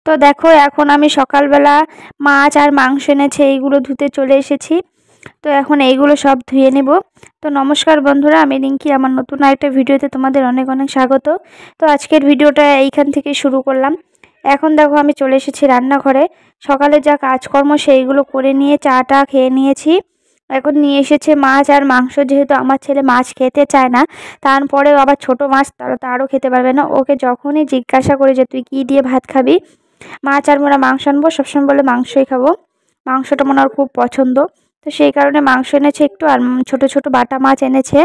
তো দেখো এখন আমি সকালবেলা মাছ আর মাংস এনেছে এইগুলো ধুতে চলে এসেছি। তো এখন এইগুলো সব ধুয়ে নেব। তো নমস্কার বন্ধুরা, আমি রিঙ্কি, আমার নতুন আরেকটা ভিডিওতে তোমাদের অনেক অনেক স্বাগত। তো আজকের ভিডিওটা এইখান থেকে শুরু করলাম। এখন দেখো আমি চলে এসেছি রান্নাঘরে। সকালে যা কাজকর্ম সেইগুলো করে নিয়ে চাটা খেয়ে নিয়েছি। এখন নিয়ে এসেছে মাছ আর মাংস, যেহেতু আমার ছেলে মাছ খেতে চায় না, তারপরেও আবার ছোট মাছ তারও খেতে পারবে না। ওকে যখনই জিজ্ঞাসা করে যে তুই কী দিয়ে ভাত খাবি, মাছ আর মোরা মাংস আনবো, সবসময় বলে মাংসই খাবো। মাংসটা মনে ওর খুব পছন্দ। তো সেই কারণে মাংস এনেছে একটু, আর ছোট ছোট বাটা মাছ এনেছে।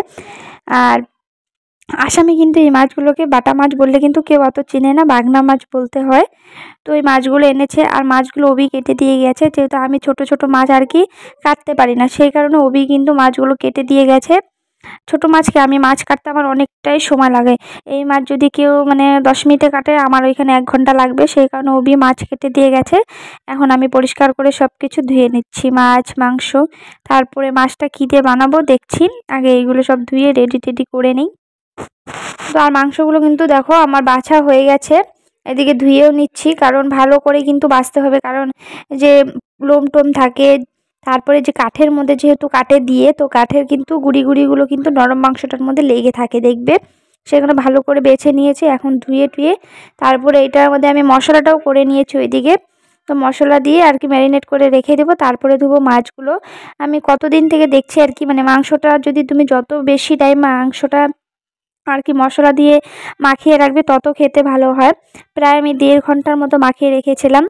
আর আসামে কিন্তু এই মাছগুলোকে বাটা মাছ বললে কিন্তু কেউ অত চেনে না, বাগনা মাছ বলতে হয়। তো এই মাছগুলো এনেছে, আর মাছগুলো ওবি কেটে দিয়ে গেছে, যেহেতু আমি ছোট ছোট মাছ আর কি কাটতে পারি না, সেই কারণে ওবি কিন্তু মাছগুলো কেটে দিয়ে গেছে। ছোট মাছকে আমি মাছ কাটতে আমার অনেকটাই সময় লাগে। এই মাছ যদি কেউ 10 মিনিটে কাটে, আমার ওইখানে 1 ঘন্টা লাগবে, সেই কারণে ওবি মাছ কেটে দিয়ে গেছে। এখন আমি পরিষ্কার করে সব কিছু ধুয়ে নিচ্ছি, মাছ মাংস। তারপরে মাছটা কী দিয়ে বানাবো দেখছি, আগে এইগুলো সব ধুয়ে রেডি টেডি করে নিই। তো আর মাংসগুলো কিন্তু দেখো আমার বাছা হয়ে গেছে, এদিকে ধুয়েও নিচ্ছি, কারণ ভালো করে কিন্তু বাছতে হবে, কারণ যে লোম টোম থাকে, তারপরে যে কাঠের মধ্যে যেহেতু কাটে দিয়ে, তো কাঠের কিন্তু গুঁড়িগুলো কিন্তু নরম মাংসটার মধ্যে লেগে থাকে দেখবে। সেখানে ভালো করে বেছে নিয়েছি, এখন ধুয়ে টুয়ে তারপরে এটার মধ্যে আমি মশলাটাও করে নিয়েছি ওইদিকে। তো মশলা দিয়ে আর কি ম্যারিনেট করে রেখে দেবো, তারপরে ধুবো মাছগুলো। আমি কতদিন থেকে দেখছি আর কি, মাংসটা যদি তুমি যত বেশি টাইম মাংসটা আর কি মশলা দিয়ে মাখিয়ে রাখবে, তত খেতে ভালো হয়। প্রায় আমি 1.5 ঘন্টার মতো মাখিয়ে রেখেছিলাম।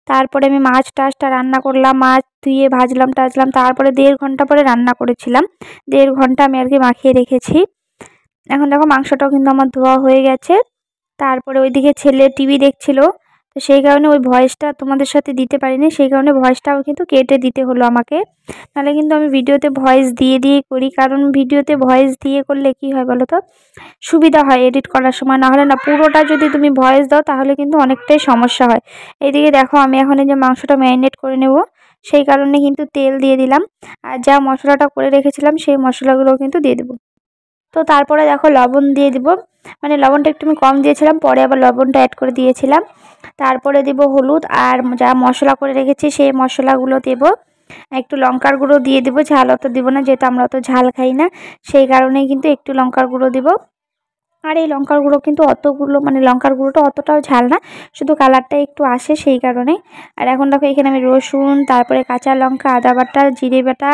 তারপরে আমি মাছ টাছটা রান্না করলাম, মাছ ধুয়ে ভাজলাম টাজলাম, তারপরে 1.5 ঘন্টা পরে রান্না করেছিলাম। 1.5 ঘন্টা আমি আর কি মাখিয়ে রেখেছি। এখন দেখো মাংসটাও কিন্তু আমার ধোয়া হয়ে গেছে। তারপরে ওইদিকে ছেলে টিভি দেখছিল, তো সেই কারণে ওই ভয়েসটা তোমাদের সাথে দিতে পারিনি, সেই কারণে ভয়েসটাও কিন্তু কেটে দিতে হলো আমাকে। নাহলে কিন্তু আমি ভিডিওতে ভয়েস দিয়ে দিয়ে করি, কারণ ভিডিওতে ভয়েস দিয়ে করলে কি হয় বলো তো, সুবিধা হয় এডিট করার সময়। না হলে না, পুরোটা যদি তুমি ভয়েস দাও তাহলে কিন্তু অনেকটাই সমস্যা হয়। এইদিকে দেখো আমি এখন এই যে মাংসটা ম্যারিনেট করে নেব, সেই কারণে কিন্তু তেল দিয়ে দিলাম, আর যা মশলাটা করে রেখেছিলাম সেই মশলাগুলো কিন্তু দিয়ে দেবো। তো তারপরে দেখো লবণ দিয়ে দিব, লবণটা একটু আমি কম দিয়েছিলাম, পরে আবার লবণটা অ্যাড করে দিয়েছিলাম। তারপরে দিব হলুদ, আর যা মশলা করে রেখেছি সেই মশলাগুলো দেব। একটু লঙ্কার গুঁড়ো দিয়ে দিব, ঝাল অত দিব না, যেহেতু আমরা অত ঝাল খাই না, সেই কারণেই কিন্তু একটু লঙ্কার গুঁড়ো দিব। আর এই লঙ্কার গুঁড়ো কিন্তু অতগুলো, লঙ্কার গুঁড়োটা অতটাও ঝাল না, শুধু কালারটা একটু আসে সেই কারণে। আর এখন দেখো এখানে আমি রসুন, তারপরে কাঁচা লঙ্কা, আদা বাটা, জিরে বাটা,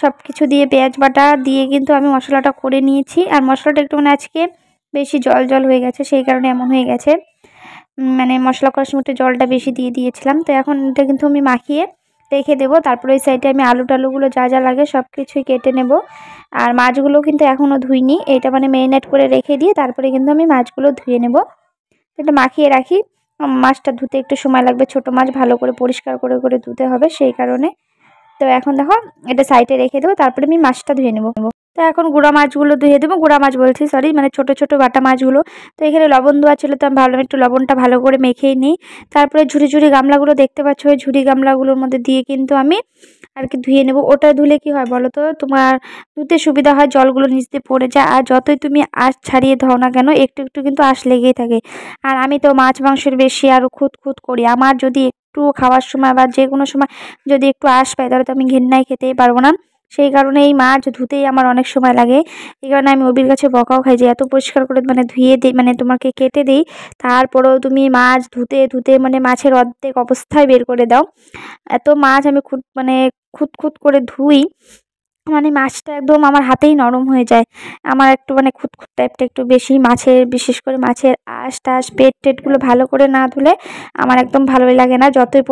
সব কিছু দিয়ে পেঁয়াজ বাটা দিয়ে কিন্তু আমি মশলাটা করে নিয়েছি। আর মশলাটা একটু আজকে বেশি জল জল হয়ে গেছে, সেই কারণে এমন হয়ে গেছে। মশলা করার সময় একটু জলটা বেশি দিয়ে দিয়েছিলাম। তো এখন এটা কিন্তু আমি মাখিয়ে রেখে দেবো। তারপরে ওই সাইডে আমি আলু টালুগুলো যা যা লাগে সব কিছুই কেটে নেব। আর মাছগুলো কিন্তু এখনও ধুইনি, এটা ম্যারিনেট করে রেখে দিয়ে তারপরে কিন্তু আমি মাছগুলো ধুয়ে নেব। এটা মাখিয়ে রাখি, মাছটা ধুতে একটু সময় লাগবে, ছোট মাছ ভালো করে পরিষ্কার করে করে ধুতে হবে সেই কারণে। তো এখন দেখো এটা সাইডে রেখে দেবো, তারপরে আমি মাছটা ধুয়ে নেব। তো এখন গুঁড়া মাছগুলো ধুয়ে দেবো, গুঁড়া মাছ বলছি সরি, ছোট ছোট বাটা মাছগুলো। তো এখানে লবণ দেওয়া ছিল, তো আমি ভাবলাম একটু লবণটা ভালো করে মেখেই নিই। তারপরে ঝুড়ি ঝুড়ি গামলাগুলো দেখতে পাচ্ছ, ওই ঝুড়ি গামলাগুলোর মধ্যে দিয়ে কিন্তু আমি আর কি ধুয়ে নেব। ওটা ধুলে কি হয় বলো তো, তোমার ধুতে সুবিধা হয়, জলগুলো নিচ দিয়ে পড়ে যায়। আর যতই তুমি আঁশ ছাড়িয়ে ধাও না কেন, একটু একটু কিন্তু আঁশ লেগেই থাকে। আর আমি তো মাছ মাংসের বেশি আরও খুঁত খুঁত করি, আমার যদি একটু খাওয়ার সময় বা যে কোনো সময় যদি একটু আঁশ পাই, তাহলে তো আমি ঘেন্নায় খেতেই পারবো না। সেই কারণে এই মাছ ধুতেই আমার অনেক সময় লাগে। এই কারণে আমি ওবির কাছে বকাও খাই যে এত পরিষ্কার করে ধুয়ে দিই, তোমাকে কেটে দিই, তারপরেও তুমি মাছ ধুতে ধুতে মাছের অর্ধেক অবস্থায় বের করে দাও। এত মাছ আমি খুঁত খুঁত করে ধুই, মাছটা একদম আমার হাতেই নরম হয়ে যায়। আমার একটু খুঁতখুঁত টাইপটা একটু বেশি, মাছের বিশেষ করে মাছের আঁশ টাশ পেট টেটগুলো ভালো করে না ধুলে আমার একদম ভালোই লাগে না। যতই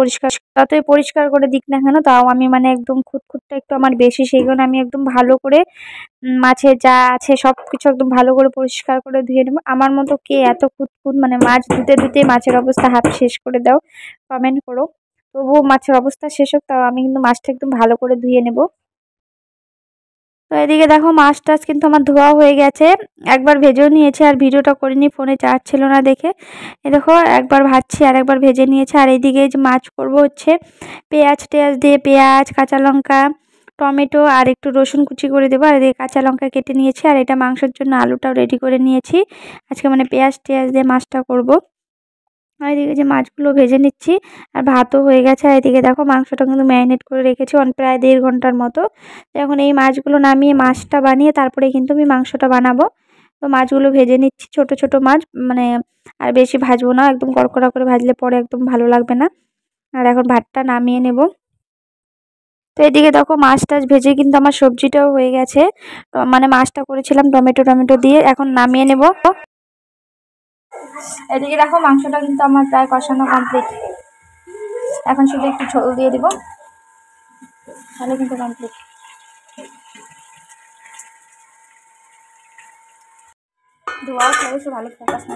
পরিষ্কার করে দিক না কেন, তাও আমি একদম খুঁতখুঁতটা একটু আমার বেশি, সেই কারণে আমি একদম ভালো করে মাছের যা আছে সব কিছু একদম ভালো করে পরিষ্কার করে ধুয়ে নেবো। আমার মতো কে এত খুঁতখুঁত, মাছ ধুতে ধুতে মাছের অবস্থা হাফ শেষ করে দাও, কমেন্ট করো। তবুও মাছের অবস্থা শেষ হোক, তাও আমি কিন্তু মাছটা একদম ভালো করে ধুয়ে নেব। তো এদিকে দেখো মাছ টাছ কিন্তু আমার ধোয়া হয়ে গেছে, একবার ভেজেও নিয়েছে, আর ভিডিওটা করিনি, ফোনে চার্জ ছিল না দেখে। এই দেখো একবার ভাজছি আর একবার ভেজে নিয়েছে। আর এইদিকে যে মাছ করব হচ্ছে পেঁয়াজ টেয়াজ দিয়ে, পেঁয়াজ কাঁচা লঙ্কা টমেটো আর একটু রসুন কুচি করে দেবো, আর এদিকে কাঁচা লঙ্কা কেটে নিয়েছি। আর এটা মাংসের জন্য আলুটাও রেডি করে নিয়েছি, আজকে পেঁয়াজ টেয়াজ দিয়ে মাছটা করব। আর এদিকে যে মাছগুলো ভেজে নিচ্ছি, আর ভাতও হয়ে গেছে। আর এদিকে দেখো মাংসটা কিন্তু ম্যারিনেট করে রেখেছি প্রায় 1.5 ঘন্টার মতো। তো এখন এই মাছগুলো নামিয়ে মাছটা বানিয়ে তারপরে কিন্তু আমি মাংসটা বানাবো। তো মাছগুলো ভেজে নিচ্ছি, ছোট ছোট মাছ, মানে আর বেশি ভাজবো না, একদম কড়কড়া করে ভাজলে পরে একদম ভালো লাগবে না। আর এখন ভাতটা নামিয়ে নেব। তো এদিকে দেখো মাছ টাছ ভেজে কিন্তু আমার সবজিটাও হয়ে গেছে, মানে মাছটা করেছিলাম টমেটো টমেটো দিয়ে, এখন নামিয়ে নেব। এদিকে দেখো মাংসটা কিন্তু আমার প্রায় কষানো কমপ্লিট, এখন শুধু একটু ঝোল দিয়ে দিব, তাহলে কিন্তু কমপ্লিট। ধোয়াও খেয়েছো ভালো ফোকাস না।